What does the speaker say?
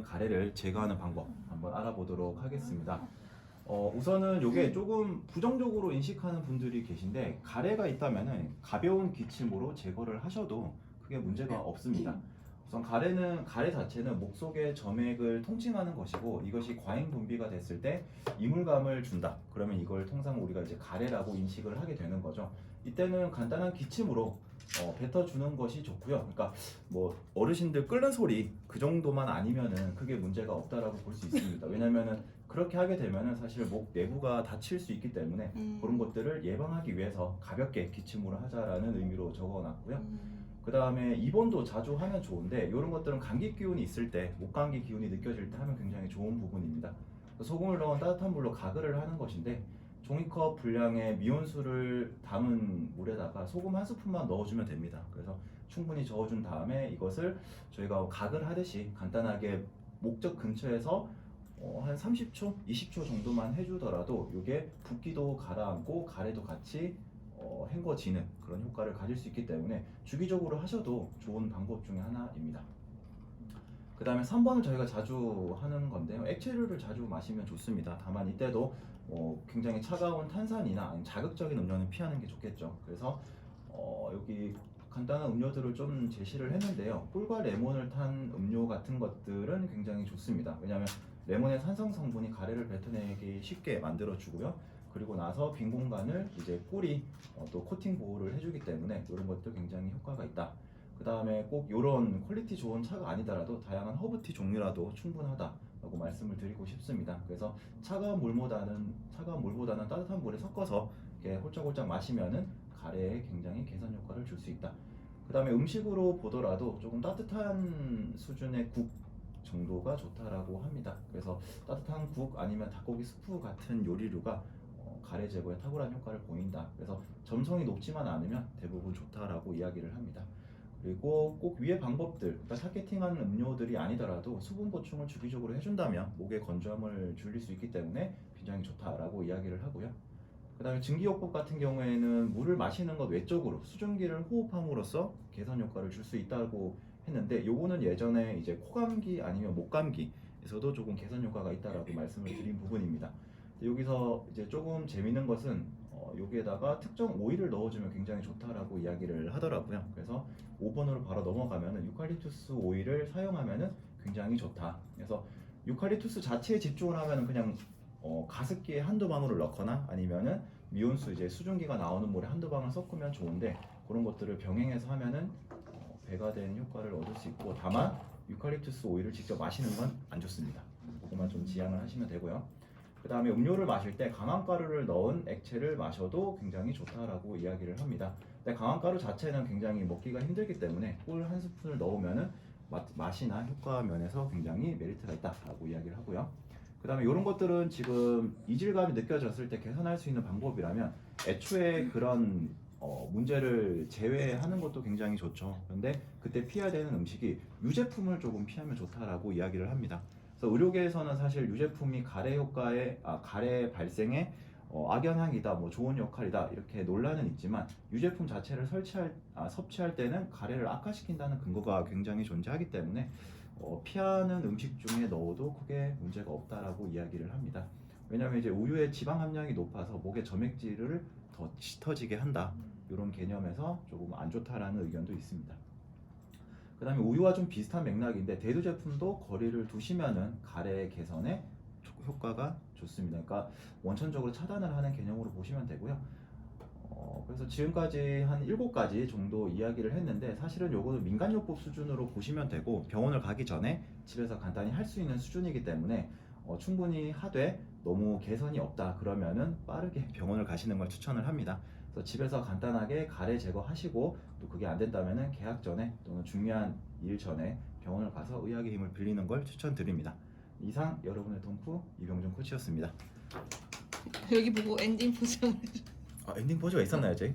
있는 가래를 제거하는 방법 한번 알아보도록 하겠습니다. 우선은 이게 조금 부정적으로 인식하는 분들이 계신데, 가래가 있다면은 가벼운 기침으로 제거를 하셔도 크게 문제가 없습니다. 우선 가래 자체는 목 속의 점액을 통칭하는 것이고, 이것이 과잉 분비가 됐을 때 이물감을 준다. 그러면 이걸 통상 우리가 이제 가래라고 인식을 하게 되는 거죠. 이때는 간단한 기침으로 뱉어주는 것이 좋고요. 그러니까 뭐 어르신들 끓는 소리 그 정도만 아니면은 크게 문제가 없다라고 볼 수 있습니다. 왜냐면은 그렇게 하게 되면은 사실 목 내부가 다칠 수 있기 때문에 그런 것들을 예방하기 위해서 가볍게 기침으로 하자라는 의미로 적어놨고요. 그 다음에 입원도 자주 하면 좋은데, 이런 것들은 감기 기운이 있을 때, 목감기 기운이 느껴질 때 하면 굉장히 좋은 부분입니다. 소금을 넣은 따뜻한 물로 가글을 하는 것인데, 종이컵 분량의 미온수를 담은 물에다가 소금 한 스푼만 넣어주면 됩니다. 그래서 충분히 저어준 다음에 이것을 저희가 가글 하듯이 간단하게 목적 근처에서 한 30초, 20초 정도만 해주더라도 이게 붓기도 가라앉고 가래도 같이 헹궈지는 그런 효과를 가질 수 있기 때문에 주기적으로 하셔도 좋은 방법 중에 하나입니다. 그 다음에 3번을 저희가 자주 하는 건데요. 액체류를 자주 마시면 좋습니다. 다만 이때도 굉장히 차가운 탄산이나 아니면 자극적인 음료는 피하는 게 좋겠죠. 그래서 여기 간단한 음료들을 좀 제시를 했는데요. 꿀과 레몬을 탄 음료 같은 것들은 굉장히 좋습니다. 왜냐하면 레몬의 산성 성분이 가래를 뱉어내기 쉽게 만들어 주고요. 그리고 나서 빈 공간을 이제 꿀이 또 코팅 보호를 해주기 때문에 이런 것도 굉장히 효과가 있다. 그 다음에 꼭 이런 퀄리티 좋은 차가 아니더라도 다양한 허브티 종류라도 충분하다라고 말씀을 드리고 싶습니다. 그래서 차가운 물보다는 따뜻한 물에 섞어서 이렇게 홀짝홀짝 마시면은 가래에 굉장히 개선 효과를 줄 수 있다. 그 다음에 음식으로 보더라도 조금 따뜻한 수준의 국 정도가 좋다라고 합니다. 그래서 따뜻한 국 아니면 닭고기 스프 같은 요리류가 가래 제거에 탁월한 효과를 보인다. 그래서 점성이 높지만 않으면 대부분 좋다라고 이야기를 합니다. 그리고 꼭 위의 방법들, 그러니까 타겟팅한 음료들이 아니더라도 수분 보충을 주기적으로 해준다면 목에 건조함을 줄일 수 있기 때문에 굉장히 좋다라고 이야기를 하고요. 그 다음에 증기요법 같은 경우에는 물을 마시는 것 외적으로 수증기를 호흡함으로써 개선 효과를 줄 수 있다고 했는데, 요거는 예전에 이제 코감기 아니면 목감기에서도 조금 개선 효과가 있다라고 말씀을 드린 부분입니다. 여기서 이제 조금 재밌는 것은 여기에다가 특정 오일을 넣어주면 굉장히 좋다라고 이야기를 하더라고요. 그래서 5번으로 바로 넘어가면은 유칼립투스 오일을 사용하면은 굉장히 좋다. 그래서 유칼립투스 자체에 집중을 하면은 그냥 가습기에 한두 방울을 넣거나 아니면은 미온수 이제 수증기가 나오는 물에 한두 방울 섞으면 좋은데, 그런 것들을 병행해서 하면은 배가 된 효과를 얻을 수 있고, 다만 유칼립투스 오일을 직접 마시는 건 안 좋습니다. 그것만 좀 지양을 하시면 되고요. 그 다음에 음료를 마실 때 강황가루를 넣은 액체를 마셔도 굉장히 좋다라고 이야기를 합니다. 근데 강황가루 자체는 굉장히 먹기가 힘들기 때문에 꿀 한 스푼을 넣으면은 맛이나 효과 면에서 굉장히 메리트가 있다라고 이야기를 하고요. 그 다음에 이런 것들은 지금 이질감이 느껴졌을 때 개선할 수 있는 방법이라면 애초에 그런 문제를 제외하는 것도 굉장히 좋죠. 그런데 그때 피해야 되는 음식이 유제품을 조금 피하면 좋다라고 이야기를 합니다. 그래서 의료계에서는 사실 유제품이 가래 발생에 악영향이다, 뭐 좋은 역할이다 이렇게 논란은 있지만, 유제품 자체를 섭취할 때는 가래를 악화시킨다는 근거가 굉장히 존재하기 때문에 피하는 음식 중에 넣어도 크게 문제가 없다라고 이야기를 합니다. 왜냐하면 이제 우유의 지방 함량이 높아서 목의 점액질을 더 짙어지게 한다, 이런 개념에서 조금 안 좋다라는 의견도 있습니다. 그 다음에 우유와 좀 비슷한 맥락인데, 대두 제품도 거리를 두시면은 가래 개선에 효과가 좋습니다. 그러니까 원천적으로 차단을 하는 개념으로 보시면 되고요. 그래서 지금까지 한 7가지 정도 이야기를 했는데, 사실은 요거는 민간요법 수준으로 보시면 되고, 병원을 가기 전에 집에서 간단히 할 수 있는 수준이기 때문에 충분히 하되 너무 개선이 없다 그러면은 빠르게 병원을 가시는 걸 추천을 합니다. 그래서 집에서 간단하게 가래 제거하시고, 또 그게 안 된다면은 계약 전에 또는 중요한 일 전에 병원을 가서 의학의 힘을 빌리는 걸 추천드립니다. 이상 여러분의 동프 이병준 코치였습니다. 여기 보고 엔딩 포즈 한번 해줘. 엔딩 포즈가 있었나요, 저희?